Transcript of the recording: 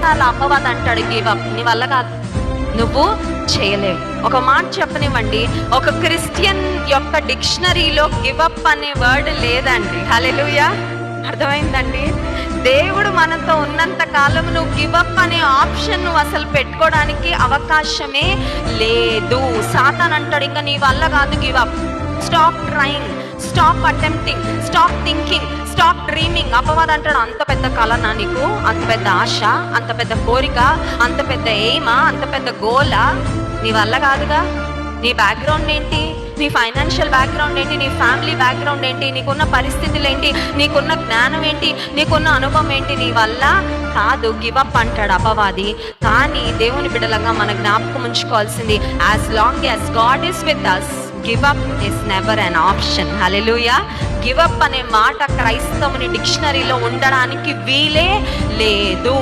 చాలాసార్లు అపవాది అంటాడు గివ్ అప్, నీ వల్ల కాదు, నువ్వు చేయలేవు. ఒక మాట చెప్పనివ్వండి, ఒక క్రిస్టియన్ యొక్క డిక్షనరీలో గివ్ అప్ అనే వర్డ్ లేదండి. హల్లెలూయా, అర్థమైందండి? దేవుడు మనతో ఉన్నంత కాలం నువ్వు గివ్ అప్ అనే ఆప్షన్ నువ్వు అసలు పెట్టుకోవడానికి అవకాశమే లేదు. సాతాన్ అంటాడు ఇంకా నీ వల్ల కాదు, give up, stop trying, stop attempting, stop thinking, stop dreaming. అపవాది అంటాడు అంత పెద్ద కలనా నీకు, అంత పెద్ద ఆశ, అంత పెద్ద కోరిక, అంత పెద్ద ఎయిమా, అంత పెద్ద గోలా, నీ వల్ల కాదుగా. నీ బ్యాక్గ్రౌండ్ ఏంటి, నీ ఫైనాన్షియల్ బ్యాక్గ్రౌండ్ ఏంటి, నీ ఫ్యామిలీ బ్యాక్గ్రౌండ్ ఏంటి, నీకున్న పరిస్థితులు ఏంటి, నీకున్న జ్ఞానం ఏంటి, నీకున్న అనుభవం ఏంటి, నీ వల్ల కాదు, గివ్ అప్ అంటాడు అపవాది. కానీ దేవుని బిడ్డలంగా మన జ్ఞాపకం ఉంచుకోవాల్సింది, as long as God is with us, give up is never an option. Hallelujah. Give up అనే మాట క్రైస్తవుని డిక్షనరీలో ఉండడానికి వీలే లేదు.